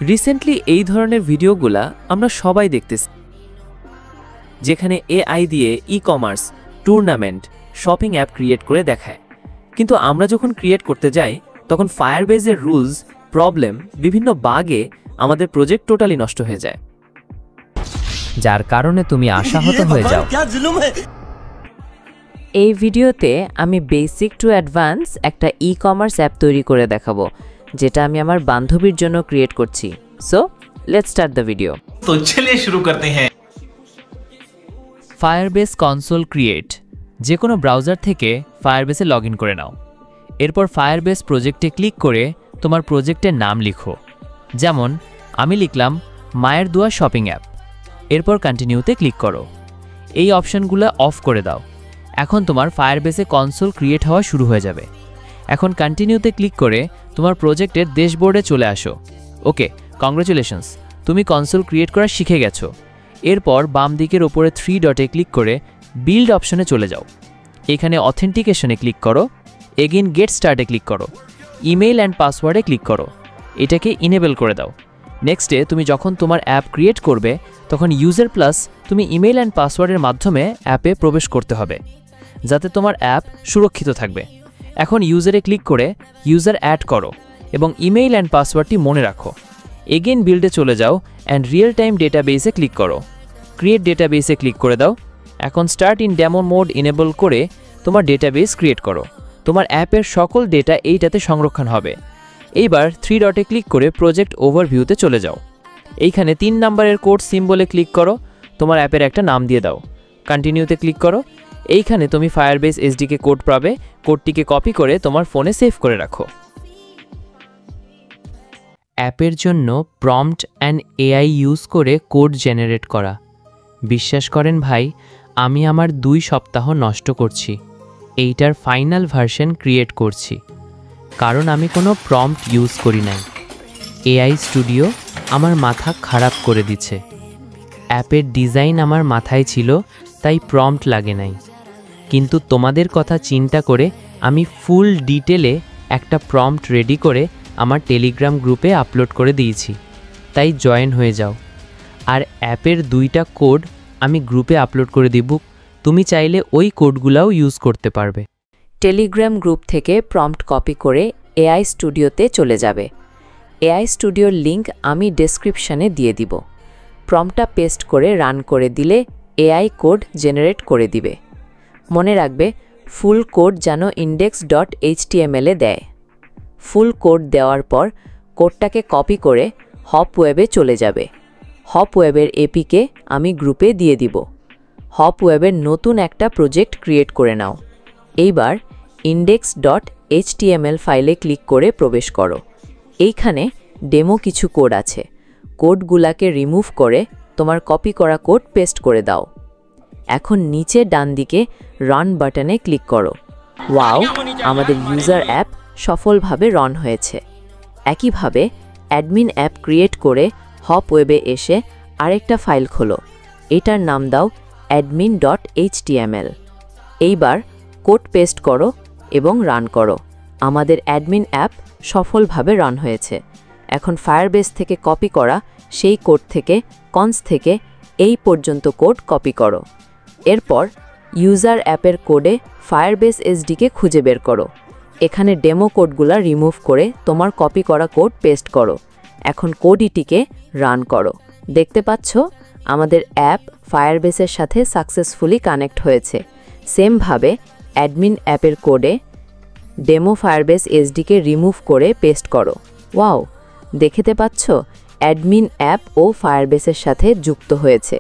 Recently এই ধরনের ভিডিওগুলা আমরা সবাই দেখতেছি, যেখানে এআই দিয়ে e-commerce, tournament, shopping app create করে দেখায়। কিন্তু আমরা যখন ক্রিয়েট করতে যাই তখন ফায়ারবেজের রুলস, প্রবলেম, বিভিন্ন বাগে আমাদের প্রজেক্ট টোটালি নষ্ট হয়ে যায়, যার কারণে তুমি আশাহত হয়ে যাও। এই ভিডিওতে আমি বেসিক টু অ্যাডভান্স একটা ই-কমার্স অ্যাপ তৈরি করে দেখাবো, যেটা আমি আমার বান্ধবীর জন্য ক্রিয়েট করছি। So let's start the video. তো চলিয়ে শুরু করতে হ্যাঁ। Firebase console create. যে কোনো ব্রাউজার থেকে ফায়ারবেসে লগ ইন করে নাও। এরপর ফায়ারবেস প্রজেক্টে ক্লিক করে তোমার প্রজেক্টের নাম লিখো। যেমন আমি লিখলাম মায়ের দোয়া শপিং অ্যাপ। এরপর কন্টিনিউতে ক্লিক করো। এই অপশনগুলো অফ করে দাও। এখন তোমার ফায়ারবেসে কনসোল ক্রিয়েট হওয়া শুরু হয়ে যাবে। এখন কন্টিনিউতে ক্লিক করে তোমার প্রজেক্টের ড্যাশবোর্ডে চলে আসো। ওকে, কংগ্রাচুলেশনস, তুমি কনসোল ক্রিয়েট করা শিখে গেছো। এরপর বাম দিকের ওপরে 3 ডটে ক্লিক করে বিল্ড অপশনে চলে যাও। এখানে অথেন্টিকেশনে ক্লিক করো। এগেইন গেট স্টার্টে ক্লিক করো। ইমেইল অ্যান্ড পাসওয়ার্ডে ক্লিক করো। এটাকে ইনেবল করে দাও। নেক্সটে তুমি যখন তোমার অ্যাপ ক্রিয়েট করবে তখন ইউজার প্লাস তুমি ইমেইল অ্যান্ড পাসওয়ার্ডের মাধ্যমে অ্যাপে প্রবেশ করতে হবে, যাতে তোমার অ্যাপ সুরক্ষিত থাকবে। এখন ইউজারে ক্লিক করে ইউজার অ্যাড করো এবং ইমেইল অ্যান্ড পাসওয়ার্ডটি মনে রাখো। এগেইন বিল্ডে চলে যাও অ্যান্ড রিয়েল টাইম ডেটাবেসে ক্লিক করো। ক্রিয়েট ডেটাবেসে ক্লিক করে দাও। এখন start in demo mode enable করে তোমার ডেটাবেস ক্রিয়েট করো। তোমার অ্যাপের সকল ডেটা এইটাতে সংরক্ষণ হবে। এইবার 3 ডটে ক্লিক করে প্রজেক্ট ওভারভিউতে চলে যাও। এইখানে 3 নম্বরের কোড সিম্বলে ক্লিক করো। তোমার অ্যাপের একটা নাম দিয়ে দাও। কন্টিনিউতে ক্লিক করো। এইখানে তুমি ফায়ারবেস এসডিকে কোড পাবে। কোডটিকে কপি করে তোমার ফোনে সেভ করে রাখো। অ্যাপের জন্য প্রম্পট অ্যান্ড এআই ইউজ করে কোড জেনারেট করা। বিশ্বাস করেন ভাই, আমি আমার 2 সপ্তাহ নষ্ট করছি এইটার ফাইনাল ভার্সন ক্রিয়েট করছি, কারণ আমি কোনো প্রম্পট ইউজ করি নাই। এআই স্টুডিও আমার মাথা খারাপ করে দিচ্ছে। অ্যাপের ডিজাইন আমার মাথায় ছিল, তাই প্রম্পট লাগে নাই। কিন্তু তোমাদের কথা চিন্তা করে আমি ফুল ডিটেলে একটা প্রম্পট রেডি করে আমার টেলিগ্রাম গ্রুপে আপলোড করে দিয়েছি, তাই জয়েন হয়ে যাও। আর অ্যাপের 2টা কোড আমি গ্রুপে আপলোড করে দিব, তুমি চাইলে ওই কোডগুলাও ইউজ করতে পারবে। টেলিগ্রাম গ্রুপ থেকে প্রম্পট কপি করে এআই স্টুডিওতে চলে যাবে। এআই স্টুডিওর লিংক আমি ডেসক্রিপশানে দিয়ে দিব। প্রম্পটটা পেস্ট করে রান করে দিলে এআই কোড জেনারেট করে দিবে। মনে রাখবে, ফুল কোড যেন index.html-এ দেয়। ফুল কোড দেওয়ার পর কোডটাকে কপি করে হপ ওয়েবে চলে যাবে। হপ ওয়েবের এপিকে আমি গ্রুপে দিয়ে দিব। হপ ওয়েবের নতুন একটা প্রজেক্ট ক্রিয়েট করে নাও। এইবার index.html ফাইলে ক্লিক করে প্রবেশ করো। এইখানে ডেমো কিছু কোড আছে। কোডগুলাকে রিমুভ করে তোমার কপি করা কোড পেস্ট করে দাও। এখন নিচে ডান দিকে রান বাটনে ক্লিক করো। ওয়াও, আমাদের ইউজার অ্যাপ সফলভাবে রান হয়েছে। একইভাবে অ্যাডমিন অ্যাপ ক্রিয়েট করে হপ ওয়েবে এসে আরেকটা ফাইল খোলো। এটার নাম দাও admin.html। এইবার কোড পেস্ট করো এবং রান করো। আমাদের অ্যাডমিন অ্যাপ সফলভাবে রান হয়েছে। এখন ফায়ারবেস থেকে কপি করা সেই কোড থেকে কনস থেকে এই পর্যন্ত কোড কপি করো। এরপর ইউজার অ্যাপের কোডে ফায়ারবেস এসডিকে খুঁজে বের করো। এখানে ডেমো কোডগুলা রিমুভ করে তোমার কপি করা কোড পেস্ট করো। এখন কোডটিকে রান করো। দেখতে পাচ্ছ আমাদের অ্যাপ ফায়ারবেসের সাথে সাকসেসফুলি কানেক্ট হয়েছে। সেমভাবে অ্যাডমিন অ্যাপের কোডে ডেমো ফায়ারবেস এসডিকে রিমুভ করে পেস্ট করো। ওয়াও, দেখতে পাচ্ছ অ্যাডমিন অ্যাপ ও ফায়ারবেসের সাথে যুক্ত হয়েছে।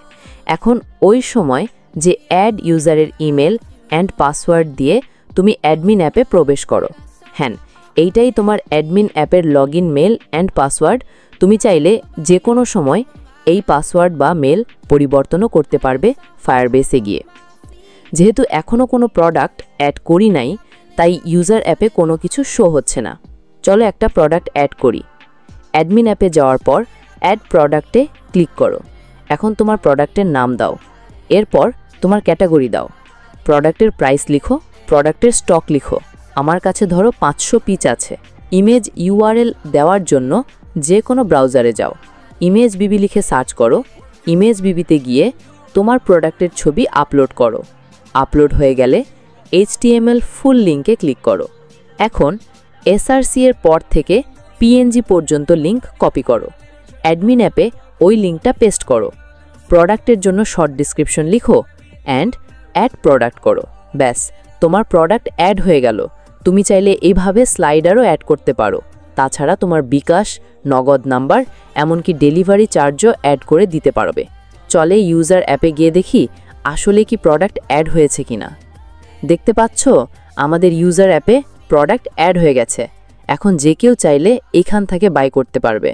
এখন ওই সময় যে অ্যাড ইউজারের ইমেল অ্যান্ড পাসওয়ার্ড দিয়ে তুমি অ্যাডমিন অ্যাপে প্রবেশ করো। হ্যাঁ, এইটাই তোমার অ্যাডমিন অ্যাপের লগইন মেল অ্যান্ড পাসওয়ার্ড। তুমি চাইলে যে কোনো সময় এই পাসওয়ার্ড বা মেল পরিবর্তনও করতে পারবে ফায়ারবেসে গিয়ে। যেহেতু এখনও কোনো প্রোডাক্ট অ্যাড করি নাই, তাই ইউজার অ্যাপে কোনো কিছু শো হচ্ছে না। চলো একটা প্রোডাক্ট অ্যাড করি। অ্যাডমিন অ্যাপে যাওয়ার পর অ্যাড প্রোডাক্টে ক্লিক করো। এখন তোমার প্রোডাক্টের নাম দাও। এরপর তোমার ক্যাটাগরি দাও। প্রোডাক্টের প্রাইস লিখো, প্রোডাক্টের স্টক লিখো। আমার কাছে ধরো 500 পিস আছে। ইমেজ ইউআরএল দেওয়ার জন্য যে কোনো ব্রাউজারে যাও, ইমেজ বিবি লিখে সার্চ করো, ইমেজ বিবিতে গিয়ে তোমার প্রোডাক্টের ছবি আপলোড করো। আপলোড হয়ে গেলে HTML ফুল লিঙ্কে ক্লিক করো। এখন SRC এর পর থেকে PNG পর্যন্ত লিঙ্ক কপি করো। অ্যাডমিন অ্যাপে ওই লিঙ্কটা পেস্ট করো। প্রোডাক্টের জন্য শর্ট ডিসক্রিপশন লিখো অ্যান্ড অ্যাড প্রোডাক্ট করো। ব্যাস, তোমার প্রোডাক্ট অ্যাড হয়ে গেল। তুমি চাইলে এইভাবে স্লাইডারও অ্যাড করতে পারো। তাছাড়া তোমার বিকাশ, নগদ নাম্বার, এমনকি ডেলিভারি চার্জও অ্যাড করে দিতে পারবে। চলে ইউজার অ্যাপে গিয়ে দেখি আসলে কি প্রোডাক্ট অ্যাড হয়েছে কিনা। দেখতে পাচ্ছ আমাদের ইউজার অ্যাপে প্রোডাক্ট অ্যাড হয়ে গেছে। এখন যে কেউ চাইলে এখান থেকে বাই করতে পারবে।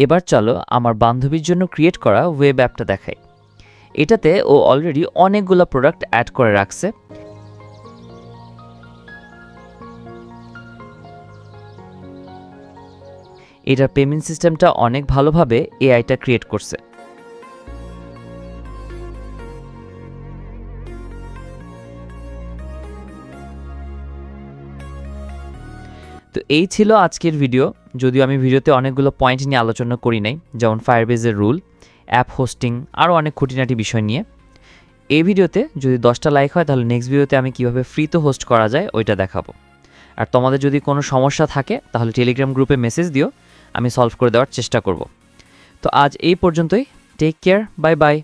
এবার চলো আমার বান্ধবীর জন্য ক্রিয়েট করা ওয়েব অ্যাপটা দেখাই। এটাতে ও অলরেডি অনেকগুলো প্রোডাক্ট অ্যাড করে রাখছে। এটার পেমেন্ট সিস্টেমটা অনেক ভালোভাবে এআইটা ক্রিয়েট করছে। তো এই ছিল আজকের ভিডিও। যদিও আমি ভিডিওতে অনেকগুলো পয়েন্ট নিয়ে আলোচনা করি নাই, যেমন ফায়ারবেজের রুল, অ্যাপ হোস্টিং, আরও অনেক খুঁটিনাটি বিষয় নিয়ে। এই ভিডিওতে যদি 10টা লাইক হয় তাহলে নেক্সট ভিডিওতে আমি কিভাবে ফ্রিতে হোস্ট করা যায় ওইটা দেখাবো। আর তোমাদের যদি কোনো সমস্যা থাকে তাহলে টেলিগ্রাম গ্রুপে মেসেজ দিও, আমি সলভ করে দেওয়ার চেষ্টা করব। তো আজ এই পর্যন্তই। Take care, bye by.